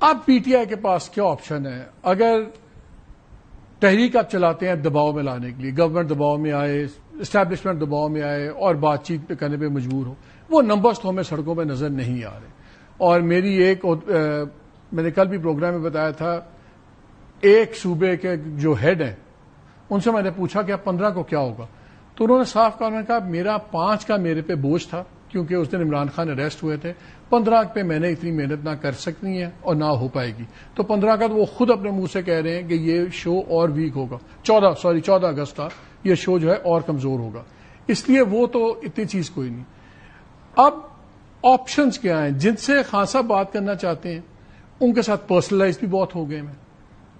اب P T I کے پاس کیا آپشن ہے؟ اگر تحریک آپ چلاتے ہیں دباؤ میں لانے کے لیے، گورنمنٹ دباؤ میں آئے، اسٹیبلشمنٹ دباؤ میں آئے اور بات چیت پہ کرنے پہ مجبور ہو، وہ نمبرز تو ہمیں سڑکوں پہ نظر نہیں آ رہے. اور میری میں نے کل بھی پروگرام میں بتایا تھا، ایک صوبے کے جو ہیڈ ہیں ان سے میں نے پوچھا کہ اب 15 کو کیا ہوگا، تو انہوں نے صاف کہا میرا 5 کا میرے پہ بوجھ تھا کیونکہ اس دن عمران خان اریسٹ ہوئے تھے، 15 پہ میں نے اتنی محنت نہ کر سکنی ہے اور نہ ہو پائے گی. تو 15 کا تو وہ خود اپنے منہ سے کہہ رہے ہیں کہ یہ شو اور ویک ہوگا. 14 اگست تھا، یہ شو جو ہے اور کمزور ہوگا. اس لیے وہ تو اتنی چیز کوئی نہیں. اب آپشنز کیا ہیں؟ جن سے خان صاحب بات کرنا چاہتے ہیں ان کے ساتھ پرسنلائز بھی بہت ہو گئے ہیں.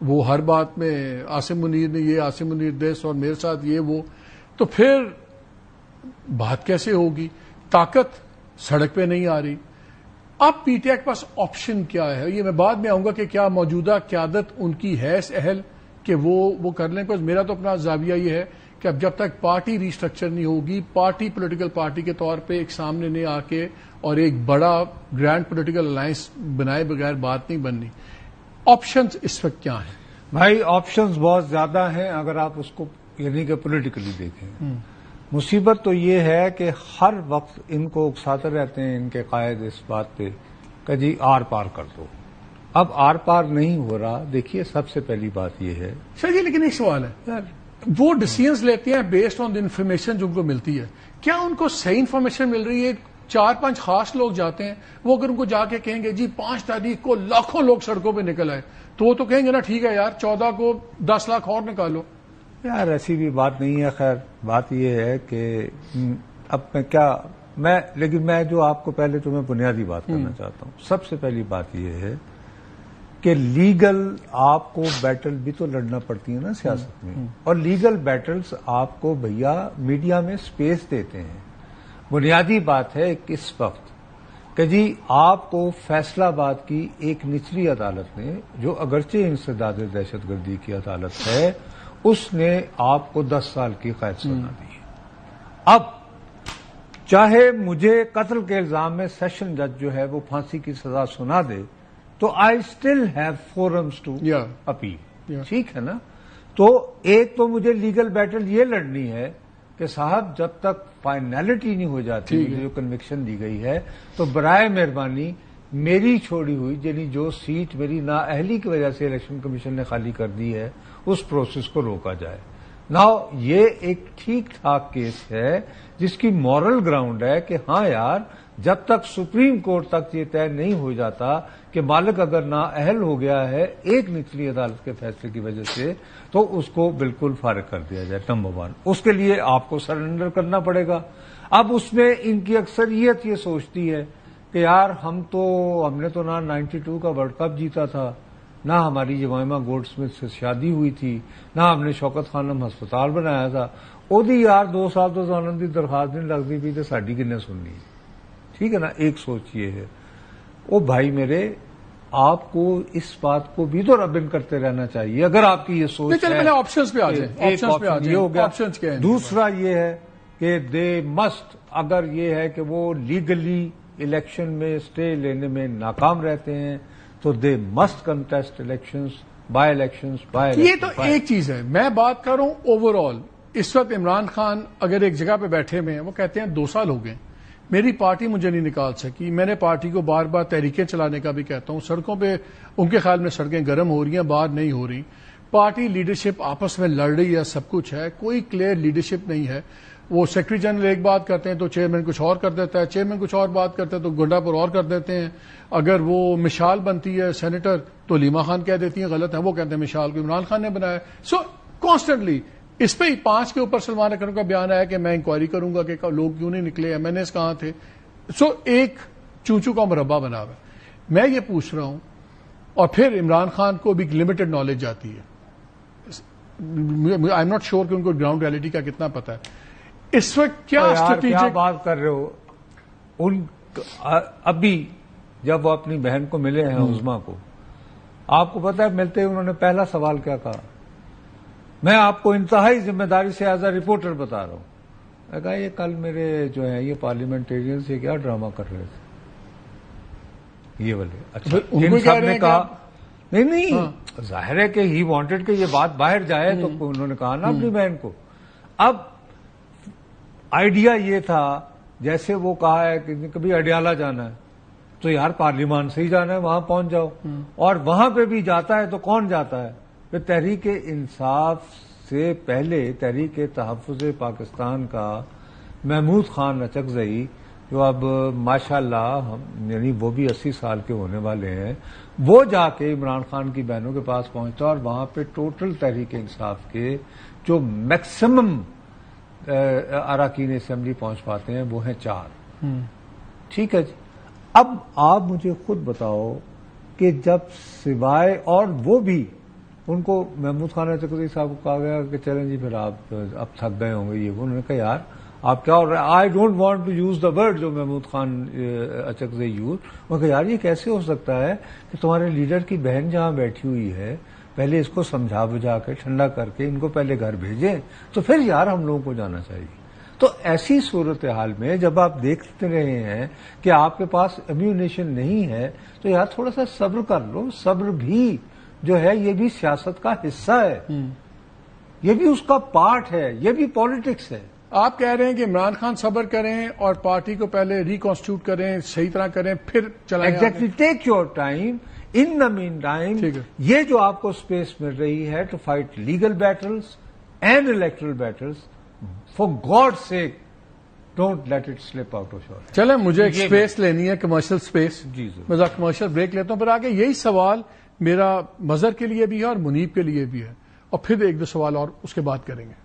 وہ ہر بات میں عاصم منیر نے یہ، عاصم منیر دس، اور میرے ساتھ یہ وہ، تو پھر بات کیسے ہوگی؟ طاقت سڑک پہ نہیں آ رہی. اب پی ٹی آئی کے پاس آپشن کیا ہے؟ یہ میں بعد میں آؤں گا کہ کیا موجودہ قیادت ان کی ہے اہل کہ وہ کر لیں. بس میرا تو اپنا زاویہ یہ ہے کہ اب جب تک پارٹی ریسٹرکچر نہیں ہوگی، پارٹی پولیٹیکل پارٹی کے طور پہ ایک سامنے نہیں آ کے اور ایک بڑا گرینڈ پولیٹیکل الائنس بنائے بغیر بات نہیں بننی. آپشنز اس وقت کیا ہیں؟ بھائی آپشنز بہت زیادہ ہیں اگر آپ اس کو یعنی کہ پولیٹیکلی دیکھیں. مصیبت تو یہ ہے کہ ہر وقت ان کو اکساتے رہتے ہیں ان کے قائد اس بات پہ کہ جی آر پار کر دو. اب آر پار نہیں ہو رہا. دیکھیے سب سے پہلی بات یہ ہے سر جی، لیکن ایک سوال ہے، وہ ڈیسیژنز لیتے ہیں بیسڈ آن دی انفارمیشن جو ان کو ملتی ہے. کیا ان کو صحیح انفارمیشن مل رہی ہے؟ 4-5 خاص لوگ جاتے ہیں، وہ اگر ان کو جا کے کہیں گے جی 5 تاریخ کو لاکھوں لوگ سڑکوں پہ نکل آئے، تو وہ تو کہیں گے نا ٹھیک ہے یار 14 کو 10 لاکھ اور نکالو. یار ایسی بھی بات نہیں ہے. خیر بات یہ ہے کہ اب لیکن میں جو آپ کو پہلے تو میں بنیادی بات کرنا چاہتا ہوں. سب سے پہلی بات یہ ہے کہ لیگل آپ کو بیٹل بھی تو لڑنا پڑتی ہے نا سیاست میں، اور لیگل بیٹلز آپ کو بھیا میڈیا میں سپیس دیتے ہیں. بنیادی بات ہے اس وقت کہ جی آپ کو فیصلہ آباد کی ایک نچلی عدالت نے، جو اگرچہ انسداد دہشت گردی کی عدالت ہے، اس نے آپ کو 10 سال کی قید سزا دی ہے. اب چاہے مجھے قتل کے الزام میں سیشن جج جو ہے وہ پھانسی کی سزا سنا دے تو I still have forums to appeal. ٹھیک ہے نا؟ تو ایک تو مجھے لیگل بیٹل یہ لڑنی ہے کہ صاحب جب تک فائنلٹی نہیں ہو جاتی جو کنوکشن دی گئی ہے تو برائے مہربانی میری چھوڑی ہوئی یعنی جو سیٹ میری نااہلی کی وجہ سے الیکشن کمیشن نے خالی کر دی ہے اس پروسیس کو روکا جائے. ناؤ یہ ایک ٹھیک ٹھاک کیس ہے جس کی مورل گراؤنڈ ہے کہ ہاں یار جب تک سپریم کورٹ تک یہ طے نہیں ہو جاتا کہ مالک اگر نااہل ہو گیا ہے ایک نچلی عدالت کے فیصلے کی وجہ سے تو اس کو بالکل فارغ کر دیا جائے. نمبر 1 اس کے لیے آپ کو سرنڈر کرنا پڑے گا. اب اس میں ان کی اکثریت یہ سوچتی ہے کہ یار ہم نے تو نہ 92 کا ورلڈ کپ جیتا تھا، نہ ہماری جمائمہ گولڈ سمتھ سے شادی ہوئی تھی، نہ ہم نے شوکت خانم ہسپتال بنایا تھا. وہ یار 2 سال تو زانن دی درخواست نہیں لگتی پی تو ساڈی کنے سننی. ٹھیک ہے نا؟ ایک سوچ یہ ہے. او بھائی میرے، آپ کو اس بات کو بھی تو ربن کرتے رہنا چاہیے اگر آپ کی یہ سوچ ہے. آپشنز پہ آ جائیں. یہ ہو گیا. دوسرا یہ ہے کہ دے مسٹ، اگر یہ ہے کہ وہ لیگلی الیکشن میں اسٹے لینے میں ناکام رہتے ہیں تو they must contest elections by elections. یہ تو ایک چیز ہے. میں بات کر رہا ہوں اوور آل. اس وقت عمران خان اگر ایک جگہ پہ بیٹھے ہوئے ہیں، وہ کہتے ہیں 2 سال ہو گئے میری پارٹی مجھے نہیں نکال سکی. میں نے پارٹی کو بار بار تحریکیں چلانے کا بھی کہتا ہوں. سڑکوں پہ ان کے خیال میں سڑکیں گرم ہو رہی ہیں، باہر نہیں ہو رہی. پارٹی لیڈرشپ آپس میں لڑ رہی ہے، سب کچھ ہے، کوئی کلیئر لیڈرشپ نہیں ہے. وہ سیکرٹری جنرل ایک بات کرتے ہیں تو چیئرمین کچھ اور کر دیتا ہے، چیئرمین کچھ اور بات کرتا ہے تو گنڈا پر اور کر دیتے ہیں. اگر وہ مشال بنتی ہے سینیٹر تو لیما خان کہہ دیتی ہیں غلط ہے، وہ کہتے ہیں مشال کو عمران خان نے بنایا. سو کانسٹنٹلی اس پہ 5 کے اوپر سلمان اکرم کا بیان آیا کہ میں انکوائری کروں گا کہ لوگ کیوں نہیں نکلے، ایم این ایز کہاں تھے. سو ایک چونچو کا مربع بنا ہوا ہے. میں یہ پوچھ رہا ہوں، اور پھر عمران خان کو بھی لمیٹڈ نالج آتی ہے. آئی ایم ناٹ شیور کہ ان کو گراؤنڈ ریالٹی کا کتنا پتا ہے. اس وقت کیا اسٹریٹجک بات کر رہے ہو؟ ابھی جب وہ اپنی بہن کو ملے ہیں عظما کو، آپ کو پتا ہے ملتے ہی انہوں نے پہلا سوال کیا کہا؟ میں آپ کو انتہائی ذمہ داری سے ایز اے رپورٹر بتا رہا ہوں. میں کہا یہ کل میرے جو ہیں یہ پارلیمنٹیرینز یہ کیا ڈرامہ کر رہے تھے. یہ والے اچھا پھر ان کو جن کہہ سب رہے نے ہیں کہا کہ نہیں ظاہر ہے کہ ہی وانٹڈ کہ یہ بات باہر جائے تو انہوں نے کہا نا اپنی بہن کو. اب آئیڈیا یہ تھا جیسے وہ کہا ہے کہ کبھی اڈیالہ جانا ہے تو یار پارلیمان سے ہی جانا ہے, وہاں پہنچ جاؤ, اور وہاں پہ بھی جاتا ہے تو کون جاتا ہے؟ پھر تحریک انصاف سے پہلے تحریک تحفظ پاکستان کا محمود خان اچکزئی جو اب ماشاءاللہ یعنی وہ بھی 80 سال کے ہونے والے ہیں, وہ جا کے عمران خان کی بہنوں کے پاس پہنچتا اور وہاں پہ ٹوٹل تحریک انصاف کے جو میکسیمم اراکین اسمبلی پہنچ پاتے ہیں وہ ہیں 4. ٹھیک ہے جی. اب آپ مجھے خود بتاؤ کہ جب سوائے اور وہ بھی ان کو محمود خان اچکزئی صاحب کو کہا گیا کہ چلیں جی پھر آپ اب تھک گئے ہوں گے, یہ انہوں نے کہا یار آپ کیا ہو رہا ہے, I don't want to use the word جو محمود خان اچکزئی یوز, انہوں نے کہا یار یہ کیسے ہو سکتا ہے کہ تمہارے لیڈر کی بہن جہاں بیٹھی ہوئی ہے پہلے اس کو سمجھا بجھا کے ٹھنڈا کر کے ان کو پہلے گھر بھیجیں تو پھر یار ہم لوگوں کو جانا چاہیے. تو ایسی صورتحال میں جب آپ دیکھتے رہے ہیں کہ آپ کے پاس امیونیشن نہیں ہے تو یار تھوڑا سا صبر کر لو. صبر بھی جو ہے یہ بھی سیاست کا حصہ ہے, یہ بھی اس کا پارٹ ہے, یہ بھی پالیٹکس ہے. آپ کہہ رہے ہیں کہ عمران خان صبر کریں اور پارٹی کو پہلے ریکانسٹیٹیوٹ کریں, صحیح طرح کریں, پھر چلائیں. Exactly, take your time. In the mean time یہ جو آپ کو اسپیس مل رہی ہے to fight legal battles and electoral battles, for God sake don't let it slip out of your. چلیں مجھے ایک اسپیس لینی ہے, کمرشل اسپیس. جی میں ذرا کمرشل بریک لیتا ہوں, پھر آگے یہی سوال میرا مظہر کے لیے بھی ہے اور منیب کے لیے بھی ہے, اور پھر ایک دو سوال اور اس کے بعد کریں گے.